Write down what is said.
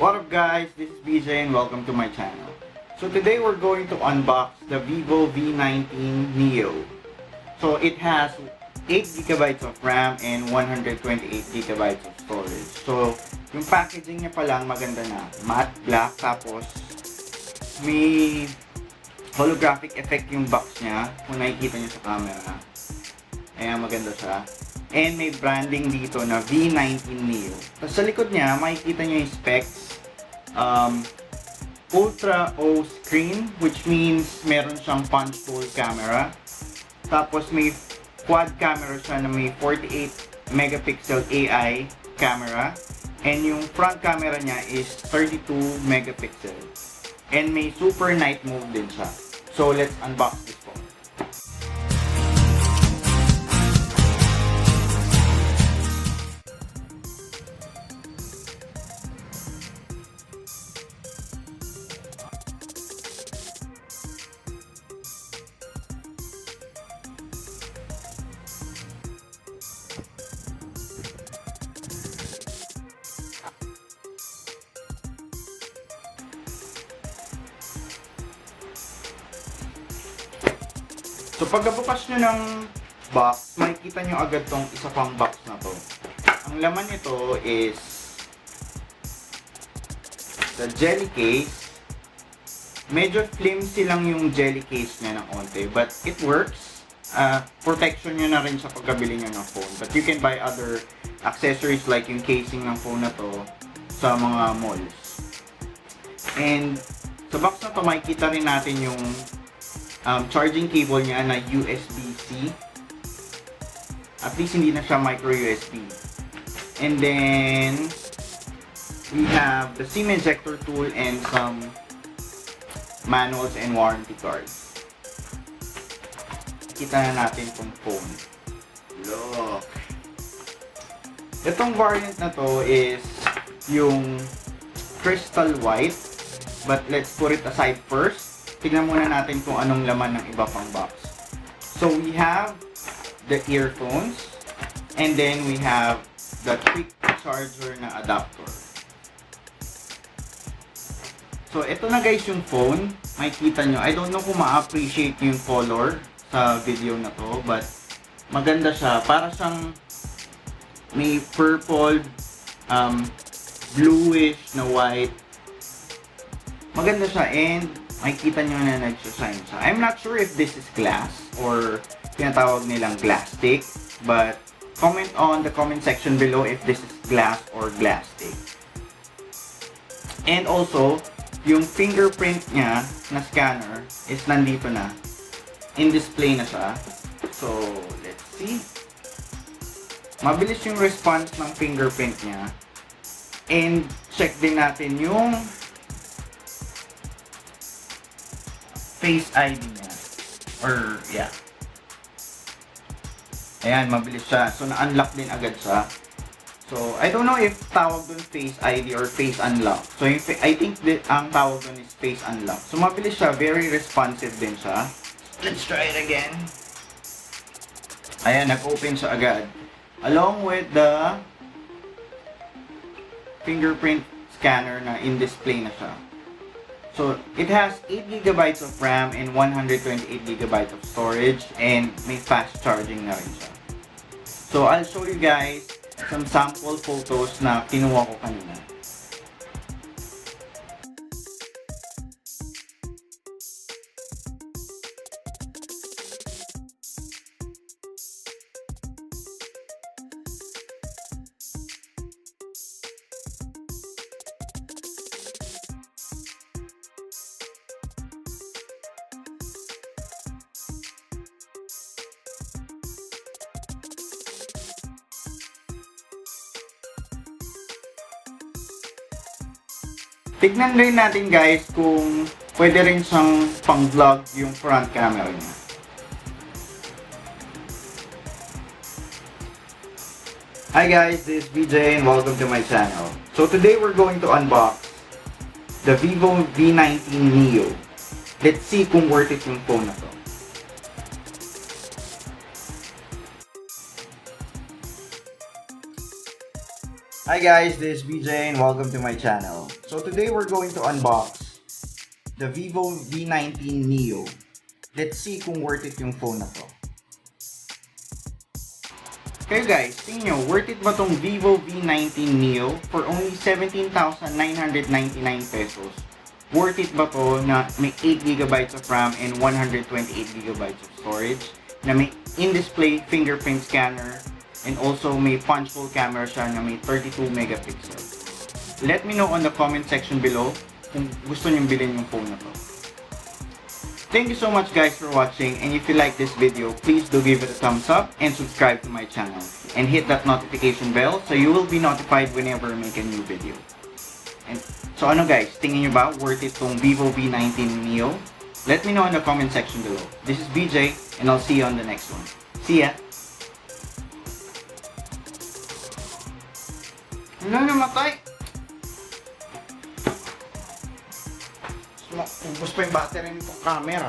What up guys, this is BJ and welcome to my channel. So today we're going to unbox the Vivo V19 Neo. So it has 8GB of RAM and 128GB of storage. So yung packaging niya pa lang maganda na, matte black, tapos may holographic effect yung box niya kung nakikita niyo sa camera. Ayan, maganda siya. And may branding dito na V19 Neo. Tapos sa likod niya, makikita niyo yung specs. Ultra O screen, which means meron siyang punch hole camera. Tapos may quad camera siya na may 48 megapixel AI camera. And yung front camera niya is 32 megapixel. And may super night mode din siya. So let's unbox this phone. So pagkabukas nyo ng box, makikita nyo agad tong isa pang box na to. Ang laman nito is the jelly case. Medyo flimsy lang yung jelly case niya ng onte, but it works. Protection nyo na rin sa pagkabili nyo ng phone. But you can buy other accessories like yung casing ng phone na to sa mga malls. And sa box na to, makikita rin natin yung charging cable niya na USB-C. At least hindi na siya micro USB. And then we have the SIM ejector tool and some manuals and warranty cards. Kita na natin itong phone. Look! Itong variant na to is yung crystal white. But let's put it aside first. Tignan muna natin kung anong laman ng iba pang box. So we have the earphones, and then we have the quick charger na adapter. So ito na guys yung phone. Makikita nyo. I don't know kung ma-appreciate yung color sa video na to, but maganda siya. Para siyang may purple, bluish na white. Maganda siya, and makikita nyo na nag-shine siya. I'm not sure if this is glass or tinatawag nilang plastic, but comment on the comment section below if this is glass or plastic. And also, yung fingerprint niya na scanner is nandito na. In-display na siya. So, let's see. Mabilis yung response ng fingerprint niya. And check din natin yung Face ID niya. Or, yeah. Ayan, mabilis siya. So, na-unlock din agad siya. So, I don't know if tawag dun Face ID or Face Unlock. So, I think ang tawag dun is Face Unlock. So, mabilis siya. Very responsive din siya. Let's try it again. Ayan, nag-open siya agad. Along with the fingerprint scanner na in-display na siya. So, it has 8GB of RAM and 128GB of storage, and may fast charging na rin siya. So, I'll show you guys some sample photos na kinuha ko kanina. Tignan rin natin guys kung pwede rin siyang pang-vlog yung front camera niya. Hi guys, this is BJ and welcome to my channel. So today we're going to unbox the Vivo V19 Neo. Let's see kung worth it yung phone na to. Hi guys, this is BJ and welcome to my channel. So today we're going to unbox the Vivo V19 Neo. Let's see kung worth it yung phone na to. Kayo guys, tingin nyo, worth it ba tong Vivo V19 Neo for only 17,999 pesos? Worth it ba to na may 8GB of RAM and 128GB of storage? Na may in-display fingerprint scanner and also may punch hole camera siya na may 32 megapixels. Let me know on the comment section below kung gusto nyo bilhin yung phone na to. Thank you so much guys for watching, and if you like this video, please do give it a thumbs up and subscribe to my channel. And hit that notification bell so you will be notified whenever I make a new video. And so ano guys, tingin nyo ba worth it tong Vivo V19 Neo? Let me know in the comment section below. This is BJ and I'll see you on the next one. See ya! Wala namatay! Ubus pa yung battery nitong camera.